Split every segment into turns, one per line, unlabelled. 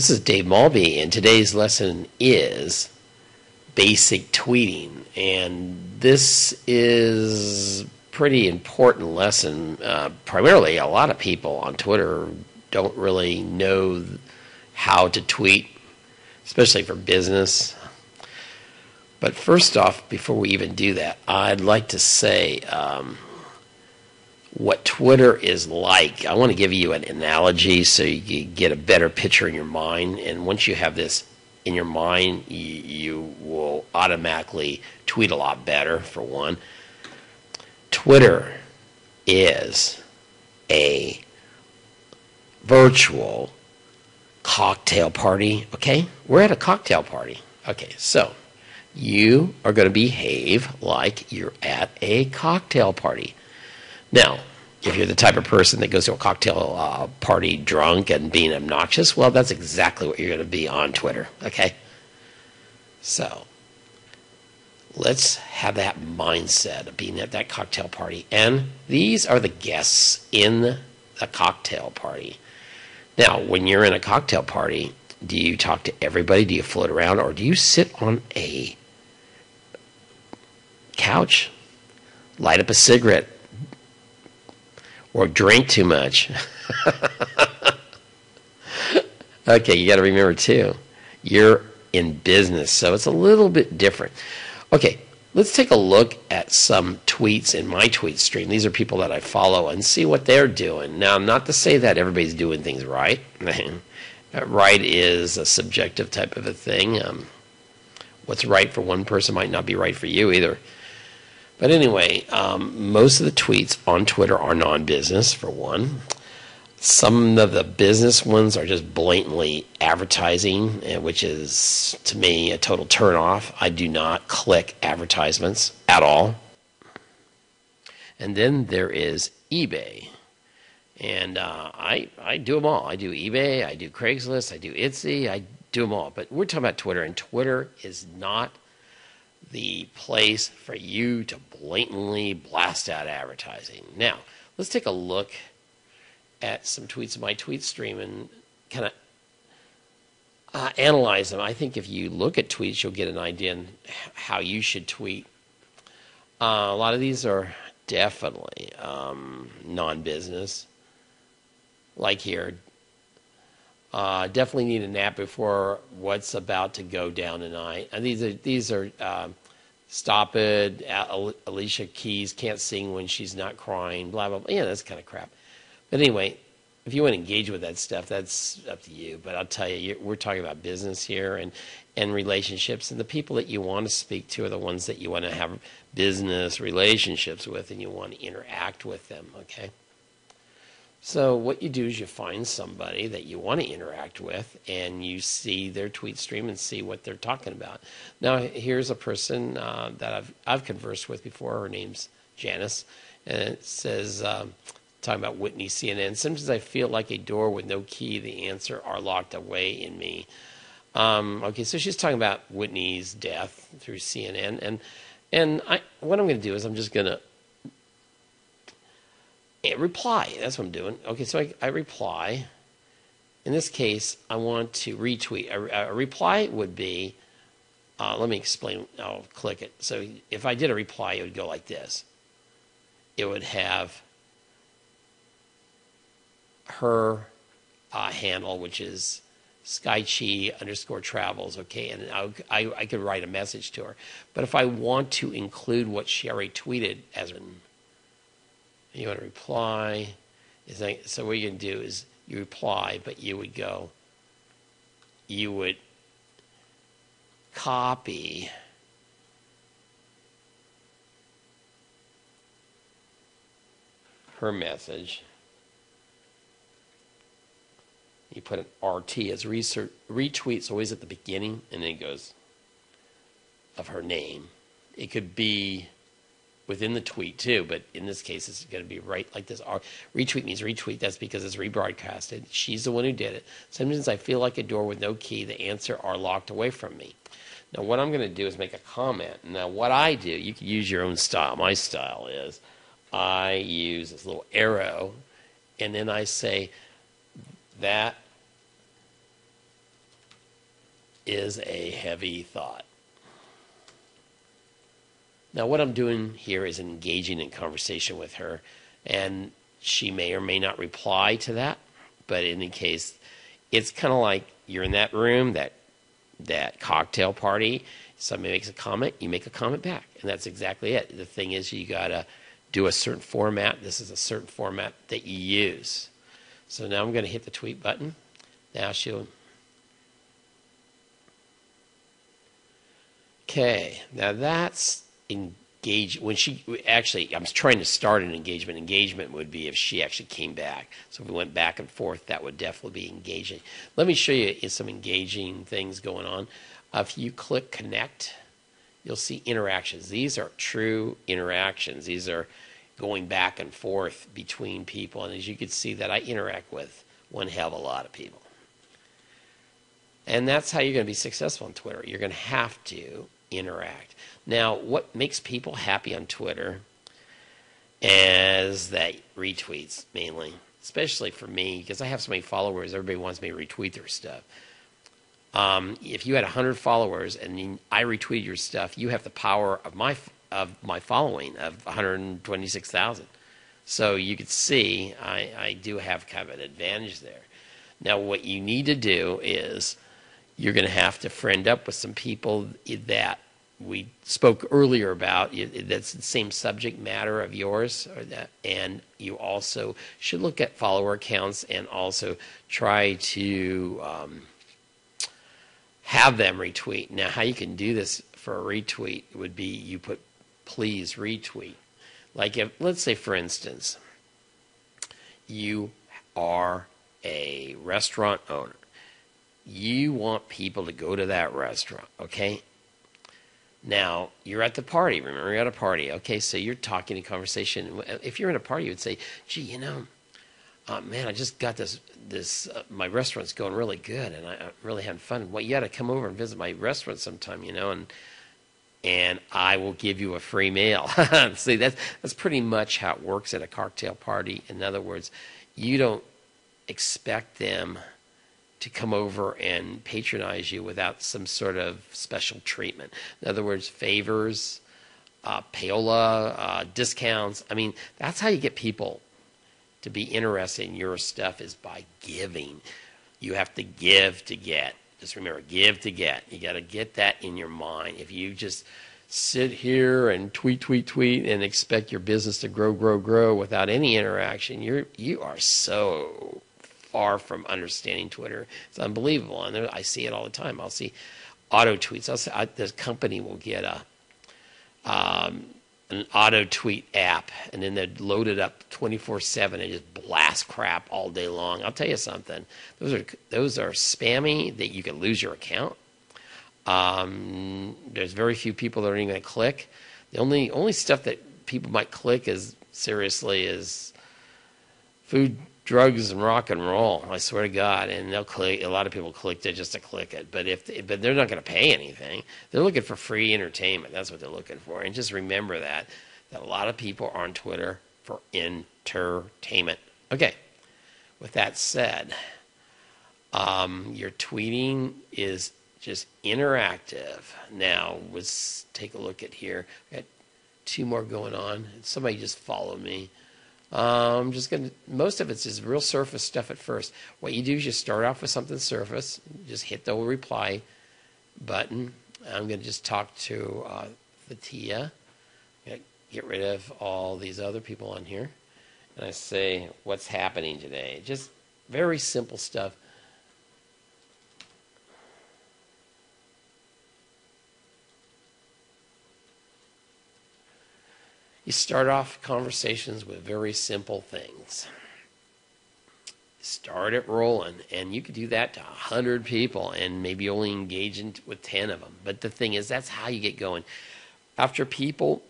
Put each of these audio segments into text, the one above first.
This is Dave Malby, and today's lesson is basic tweeting. And this is a pretty important lesson. Primarily, a lot of people on Twitter don't really know how to tweet, especially for business. But first off, before we even do that, I'd like to say what Twitter is like. I want to give you an analogy so you get a better picture in your mind. And once you have this in your mind, you will automatically tweet a lot better, for one. Twitter is a virtual cocktail party, okay? We're at a cocktail party. Okay, so you are going to behave like you're at a cocktail party. Now, if you're the type of person that goes to a cocktail party drunk and being obnoxious, well, that's exactly what you're going to be on Twitter, okay? So, let's have that mindset of being at that cocktail party. And these are the guests in the cocktail party. Now, when you're in a cocktail party, do you talk to everybody? Do you float around? Or do you sit on a couch, light up a cigarette, or drink too much? Okay, you got to remember too, you're in business, so it's a little bit different. Okay, let's take a look at some tweets in my tweet stream. These are people that I follow and see what they're doing. Now, not to say that everybody's doing things right. Right is a subjective type of a thing. What's right for one person might not be right for you either. But anyway, most of the tweets on Twitter are non-business, for one. Some of the business ones are just blatantly advertising, which is, to me, a total turnoff. I do not click advertisements at all. And then there is eBay. And I do them all. I do eBay, I do Craigslist, I do Etsy, I do them all. But we're talking about Twitter, and Twitter is not the place for you to blatantly blast out advertising. Now, let's take a look at some tweets in my tweet stream and kind of analyze them. I think if you look at tweets, you'll get an idea on how you should tweet. A lot of these are definitely non-business. Like here, definitely need a nap before what's about to go down tonight. And these are stop it. Alicia Keys can't sing when she's not crying. Blah blah blah. Yeah, that's kind of crap. But anyway, if you want to engage with that stuff, that's up to you. But I'll tell you, we're talking about business here and relationships, and the people that you want to speak to are the ones that you want to have business relationships with, and you want to interact with them. Okay. So what you do is you find somebody that you want to interact with, and you see their tweet stream and see what they're talking about. Now, here's a person that I've conversed with before. Her name's Janice, and it says, talking about Whitney, CNN. Sometimes I feel like a door with no key. The answer are locked away in me. Okay, so she's talking about Whitney's death through CNN, and what I'm going to do is I'm just going to reply. That's what I'm doing. Okay, so I reply. In this case, I want to retweet. A reply would be, let me explain. I'll click it. So if I did a reply, it would go like this. It would have her handle, which is SkyChi_travels, okay, and I could write a message to her. But if I want to include what she already tweeted as you want to reply, so what you can do is you reply, but you would copy her message. You put an RT as retweets always at the beginning, and then it goes of her name. It could be within the tweet too, but in this case, it's going to be right like this. Retweet means retweet. That's because it's rebroadcasted. She's the one who did it. Sometimes I feel like a door with no key. The answer are locked away from me. Now, what I'm going to do is make a comment. Now, what I do, you can use your own style. My style is I use this little arrow, and then I say that is a heavy thought. Now, what I'm doing here is engaging in conversation with her, and she may or may not reply to that, but in any case, it's kind of like you're in that room, that cocktail party. Somebody makes a comment, you make a comment back, and that's exactly it. The thing is, you got to do a certain format. This is a certain format that you use. So now I'm going to hit the tweet button. Now she'll... Okay, now that's engage. When she actually, I'm trying to start an engagement. Engagement would be if she actually came back. So if we went back and forth, that would definitely be engaging. Let me show you some engaging things going on. If you click connect, you'll see interactions. These are true interactions. These are going back and forth between people. And as you can see, that I interact with one hell of a lot of people. And that's how you're going to be successful on Twitter. You're going to have to interact. Now, what makes people happy on Twitter is that retweets, mainly. Especially for me, because I have so many followers, everybody wants me to retweet their stuff. If you had 100 followers and I retweeted your stuff, you have the power of my following of 126,000. So you could see I do have kind of an advantage there. Now, what you need to do is you're going to have to friend up with some people that we spoke earlier about. That's the same subject matter of yours, and you also should look at follower accounts and also try to have them retweet. Now, how you can do this for a retweet would be you put please retweet. Like if, let's say for instance, you are a restaurant owner. You want people to go to that restaurant, okay? Now, you're at the party. Remember, you're at a party. Okay, so you're talking in conversation. If you're in a party, you would say, gee, you know, man, I just got this my restaurant's going really good, and I'm really having fun. Well, you got to come over and visit my restaurant sometime, you know, and I will give you a free meal. See, that's pretty much how it works at a cocktail party. In other words, you don't expect them to come over and patronize you without some sort of special treatment. In other words, favors, payola, discounts. I mean, that's how you get people to be interested in your stuff, is by giving. You have to give to get. Just remember, give to get. You got to get that in your mind. If you just sit here and tweet and expect your business to grow without any interaction, you are so far from understanding Twitter. It's unbelievable. And I see it all the time. I'll see auto tweets. The company will get an auto tweet app, and then they'd load it up 24/7 and just blast crap all day long. I'll tell you something. Those are spammy that you can lose your account. There's very few people that are even going to click. The only stuff that people might click is food, drugs, and rock and roll. I swear to God, and they'll click. A lot of people click it just to click it, but they're not going to pay anything. They're looking for free entertainment. That's what they're looking for. And just remember that a lot of people are on Twitter for entertainment. Okay. With that said, your tweeting is just interactive. Now let's take a look at here. I got two more going on. Somebody just followed me. Most of it's just real surface stuff at first. What you do is you start off with something surface, just hit the reply button. I'm going to just talk to Fatia, get rid of all these other people on here, and I say, what's happening today? Just very simple stuff. You start off conversations with very simple things. Start it rolling, and you could do that to 100 people and maybe only engage with 10 of them. But the thing is, that's how you get going. After people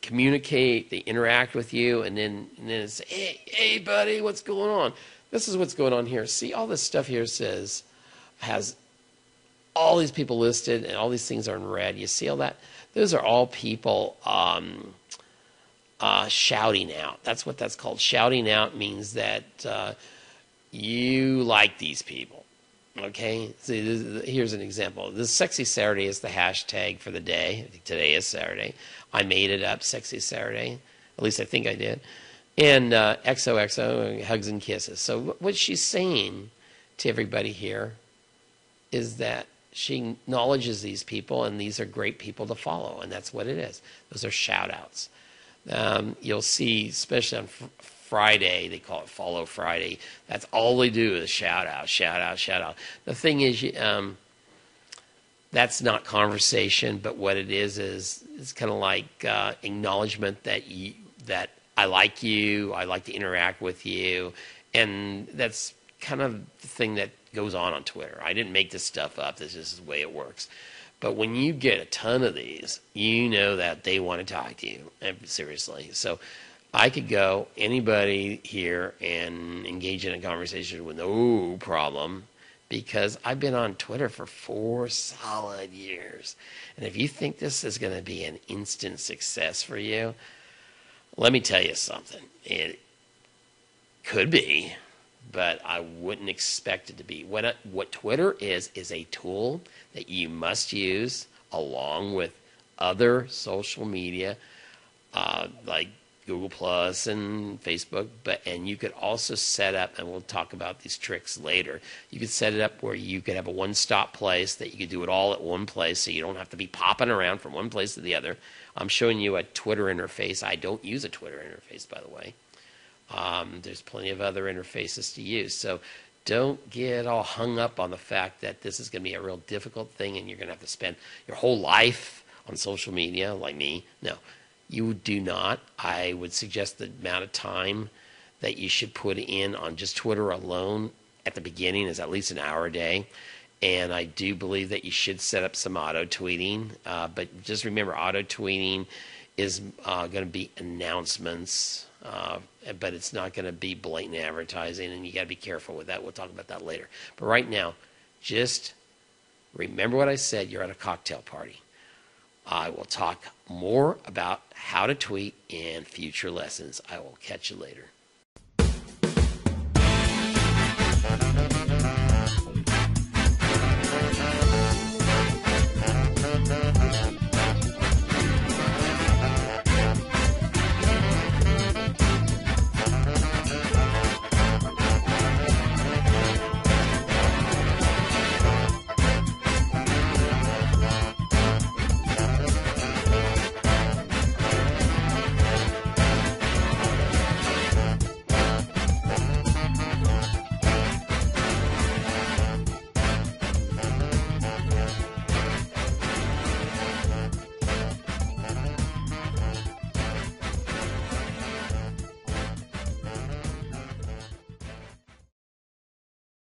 communicate, they interact with you, and then it's, hey, buddy, what's going on? This is what's going on here. See, all this stuff here has all these people listed, and all these things are in red. You see all that? Those are all people shouting out. That's what that's called. Shouting out means that you like these people. Okay, see, here's an example. This Sexy Saturday is the hashtag for the day. I think today is Saturday. I made it up, Sexy Saturday. At least I think I did. And XOXO, hugs and kisses. So what she's saying to everybody here is that she acknowledges these people, and these are great people to follow, and that's what it is. Those are shout-outs. You'll see, especially on Friday, they call it Follow Friday. That's all they do is shout out, shout out, shout out. The thing is, that's not conversation, but what it is it's kind of like acknowledgement that I like you, I like to interact with you, and that's kind of the thing that goes on Twitter. I didn't make this stuff up. This is the way it works. But when you get a ton of these, you know that they want to talk to you, seriously. So I could go, anybody here, and engage in a conversation with no problem, because I've been on Twitter for 4 solid years. And if you think this is going to be an instant success for you, let me tell you something. It could be, but I wouldn't expect it to be. What Twitter is a tool that you must use along with other social media, like Google Plus and Facebook, and you could also set up, and we'll talk about these tricks later, you could set it up where you could have a one-stop place that you could do it all at one place, so you don't have to be popping around from one place to the other. I'm showing you a Twitter interface. I don't use a Twitter interface, by the way. There's plenty of other interfaces to use. So don't get all hung up on the fact that this is going to be a real difficult thing and you're going to have to spend your whole life on social media like me. No, you do not. I would suggest the amount of time that you should put in on just Twitter alone at the beginning is at least an hour a day. And I do believe that you should set up some auto-tweeting. But just remember, auto-tweeting is going to be announcements, but it's not going to be blatant advertising, and you got to be careful with that. We'll talk about that later. But right now, just remember what I said. You're at a cocktail party. I will talk more about how to tweet in future lessons. I will catch you later.